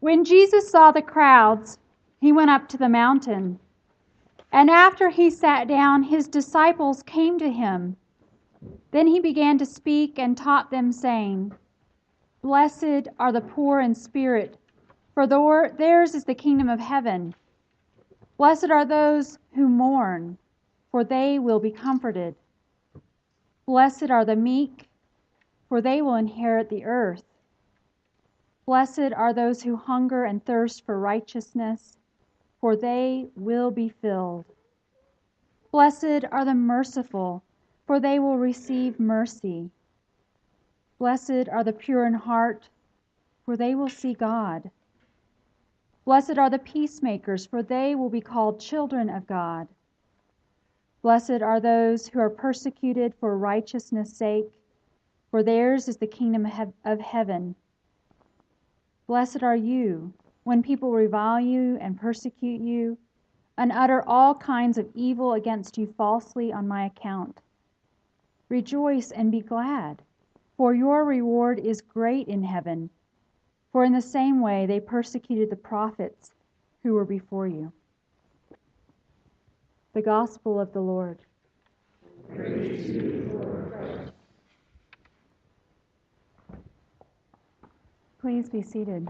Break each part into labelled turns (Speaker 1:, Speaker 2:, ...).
Speaker 1: When Jesus saw the crowds, he went up to the mountain. And after he sat down, his disciples came to him. Then he began to speak and taught them, saying, "Blessed are the poor in spirit, for theirs is the kingdom of heaven. Blessed are those who mourn, for they will be comforted. Blessed are the meek, for they will inherit the earth. Blessed are those who hunger and thirst for righteousness, for they will be filled. Blessed are the merciful, for they will receive mercy. Blessed are the pure in heart, for they will see God. Blessed are the peacemakers, for they will be called children of God. Blessed are those who are persecuted for righteousness' sake, for theirs is the kingdom of heaven. Blessed are you when people revile you and persecute you and utter all kinds of evil against you falsely on my account. Rejoice and be glad, for your reward is great in heaven. For in the same way they persecuted the prophets who were before you." The Gospel of the Lord.
Speaker 2: Praise to you, Lord Christ.
Speaker 1: Please be seated.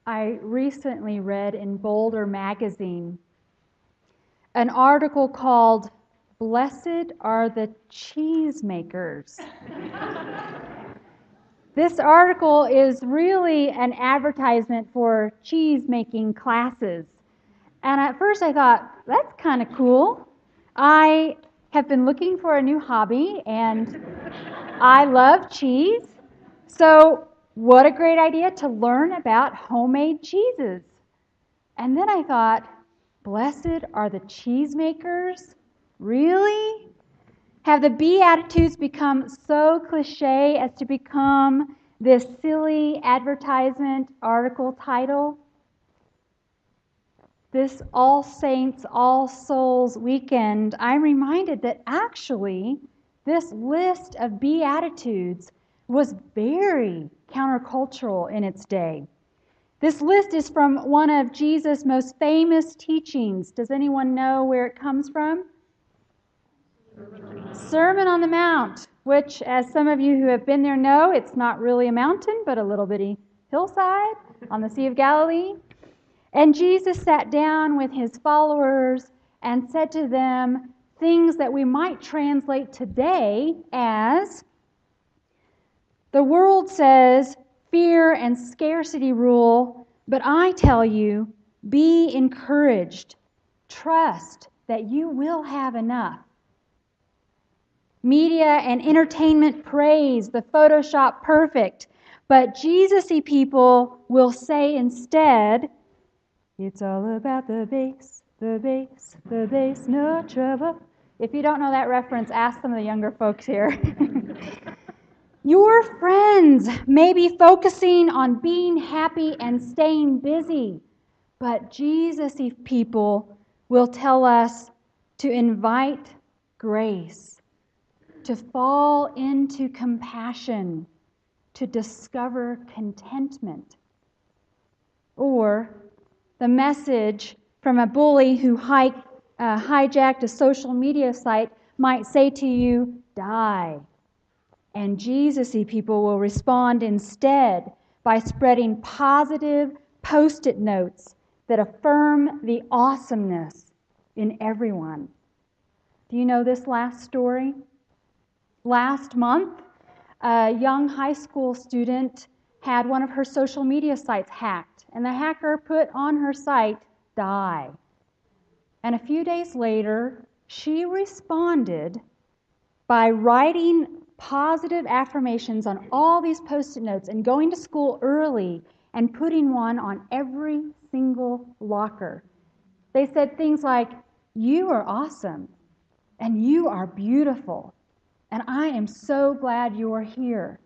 Speaker 1: I recently read in Boulder magazine an article called "Blessed Are the Cheesemakers." This article is really an advertisement for cheese-making classes. And at first I thought, that's kind of cool. I have been looking for a new hobby, and I love cheese. So what a great idea to learn about homemade cheeses. And then I thought, blessed are the cheesemakers? Really? Have the Beatitudes become so cliche as to become this silly advertisement article title? This All Saints, All Souls weekend, I'm reminded that actually this list of Beatitudes was very countercultural in its day. This list is from one of Jesus' most famous teachings. Does anyone know where it comes from? Sermon on the Mount, which, as some of you who have been there know, it's not really a mountain, but a little bitty hillside on the Sea of Galilee. And Jesus sat down with his followers and said to them things that we might translate today as, "The world says fear and scarcity rule, but I tell you, be encouraged. Trust that you will have enough. Media and entertainment praise the Photoshop perfect, but Jesus-y people will say instead, it's all about the bass, the bass, the bass, no trouble." If you don't know that reference, ask some of the younger folks here. Your friends may be focusing on being happy and staying busy, but Jesus-y people will tell us to invite grace, to fall into compassion, to discover contentment. Or the message from a bully who hijacked a social media site might say to you, die. And Jesus-y people will respond instead by spreading positive Post-it notes that affirm the awesomeness in everyone. Do you know this last story? Last month, a young high school student had one of her social media sites hacked, and the hacker put on her site, "Die." And a few days later, she responded by writing positive affirmations on all these Post-it notes and going to school early and putting one on every single locker. They said things like, "You are awesome, and you are beautiful, and I am so glad you are here."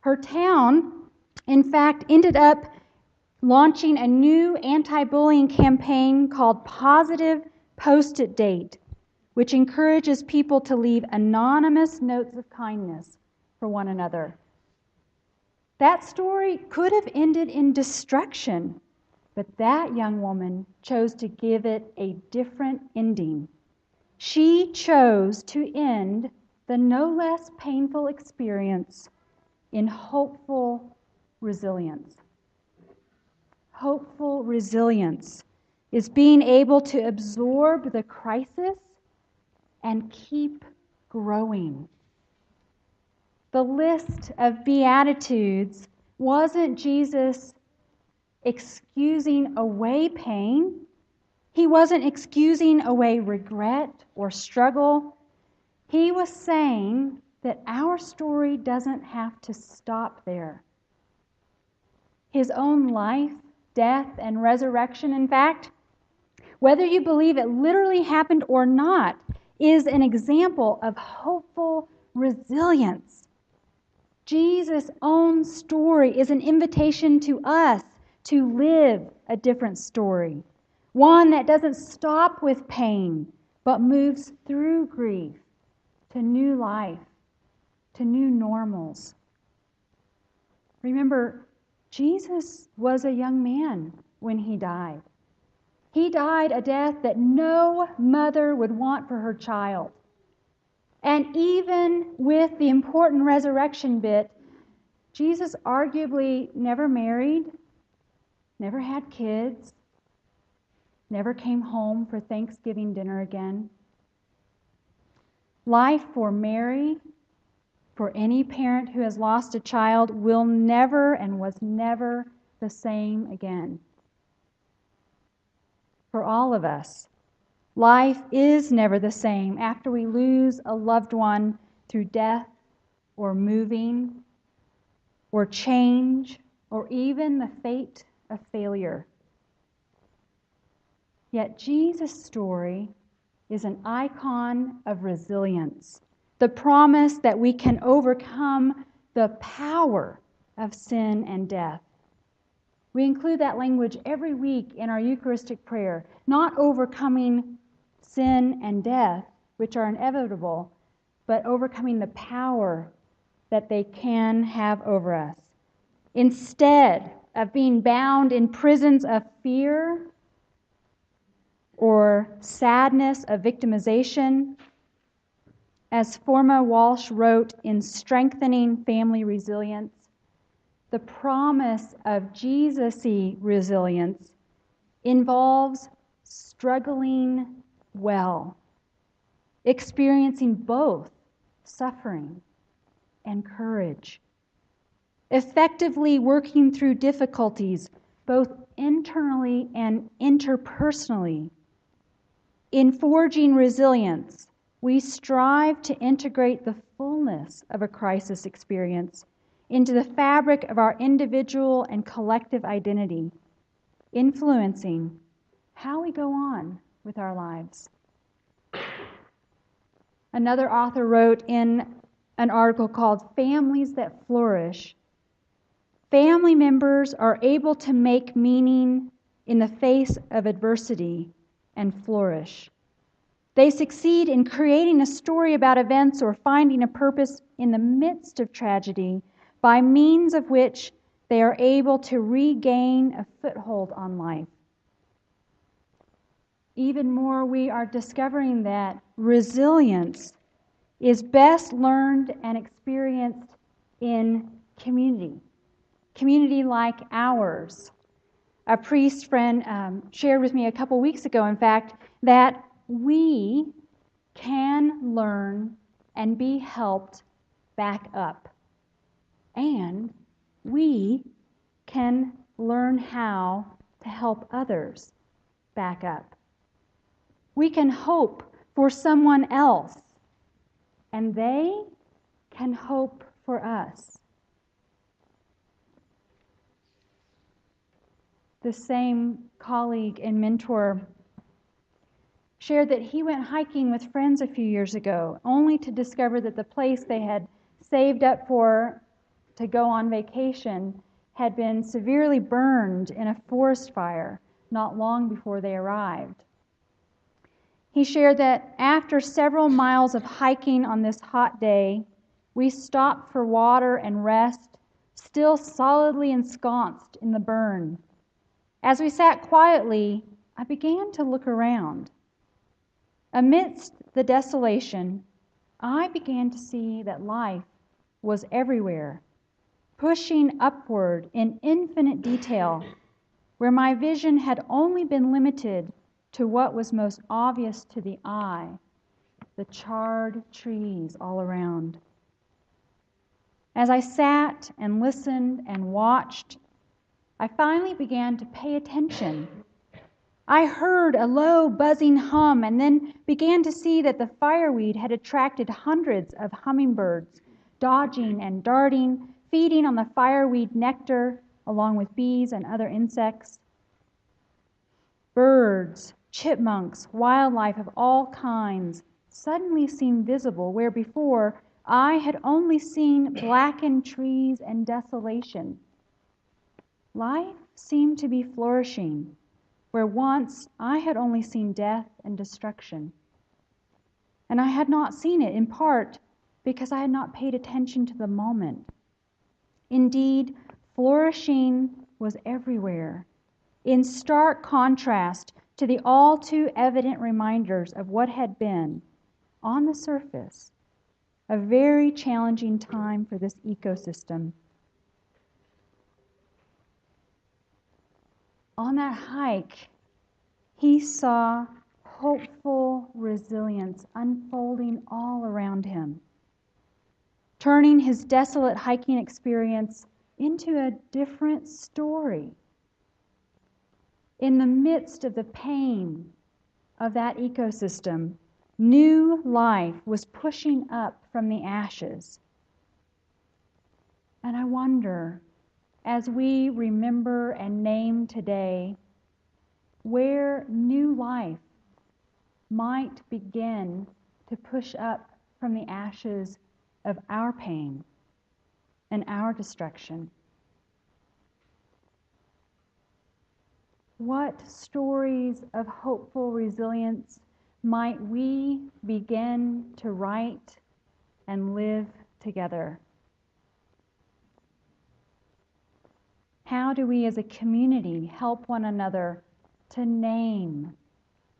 Speaker 1: Her town, in fact, ended up launching a new anti-bullying campaign called Positive Post-it Date, which encourages people to leave anonymous notes of kindness for one another. That story could have ended in destruction, but that young woman chose to give it a different ending. She chose to end the no less painful experience in hopeful resilience. Hopeful resilience is being able to absorb the crisis and keep growing. The list of Beatitudes wasn't Jesus excusing away pain. He wasn't excusing away regret or struggle. He was saying that our story doesn't have to stop there. His own life, death, and resurrection, in fact, whether you believe it literally happened or not, is an example of hopeful resilience. Jesus' own story is an invitation to us to live a different story, one that doesn't stop with pain, but moves through grief to new life, to new normals. Remember, Jesus was a young man when he died. He died a death that no mother would want for her child. And even with the important resurrection bit, Jesus arguably never married, never had kids, never came home for Thanksgiving dinner again. Life for Mary, for any parent who has lost a child, will never and was never the same again. For all of us, life is never the same after we lose a loved one through death or moving or change or even the fate of failure. Yet Jesus' story is an icon of resilience, the promise that we can overcome the power of sin and death. We include that language every week in our Eucharistic prayer, not overcoming sin and death, which are inevitable, but overcoming the power that they can have over us. Instead of being bound in prisons of fear or sadness of victimization, as Forma Walsh wrote in Strengthening Family Resilience, the promise of Jesus-y resilience involves struggling well, experiencing both suffering and courage, effectively working through difficulties both internally and interpersonally. In forging resilience, we strive to integrate the fullness of a crisis experience into the fabric of our individual and collective identity, influencing how we go on with our lives. Another author wrote in an article called Families That Flourish, family members are able to make meaning in the face of adversity and flourish. They succeed in creating a story about events or finding a purpose in the midst of tragedy, by means of which they are able to regain a foothold on life. Even more, we are discovering that resilience is best learned and experienced in community like ours. A priest friend shared with me a couple weeks ago, in fact, that we can learn and be helped back up. And we can learn how to help others back up. We can hope for someone else, and they can hope for us. The same colleague and mentor shared that he went hiking with friends a few years ago, only to discover that the place they had saved up for to go on vacation had been severely burned in a forest fire not long before they arrived. He shared that after several miles of hiking on this hot day, we stopped for water and rest, still solidly ensconced in the burn. As we sat quietly, I began to look around. Amidst the desolation, I began to see that life was everywhere, pushing upward in infinite detail, where my vision had only been limited to what was most obvious to the eye, the charred trees all around. As I sat and listened and watched, I finally began to pay attention. I heard a low buzzing hum and then began to see that the fireweed had attracted hundreds of hummingbirds, dodging and darting, feeding on the fireweed nectar along with bees and other insects. Birds, chipmunks, wildlife of all kinds suddenly seemed visible where before I had only seen blackened trees and desolation. Life seemed to be flourishing where once I had only seen death and destruction. And I had not seen it in part because I had not paid attention to the moment. Indeed, flourishing was everywhere, in stark contrast to the all too evident reminders of what had been, on the surface, a very challenging time for this ecosystem. On that hike, he saw hopeful resilience unfolding all around him, turning his desolate hiking experience into a different story. In the midst of the pain of that ecosystem, new life was pushing up from the ashes. And I wonder, as we remember and name today, where new life might begin to push up from the ashes of our pain and our destruction. What stories of hopeful resilience might we begin to write and live together? How do we as a community help one another to name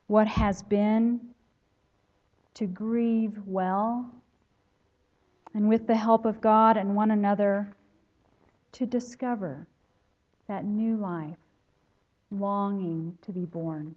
Speaker 1: what has been, to grieve well, and with the help of God and one another, to discover that new life longing to be born?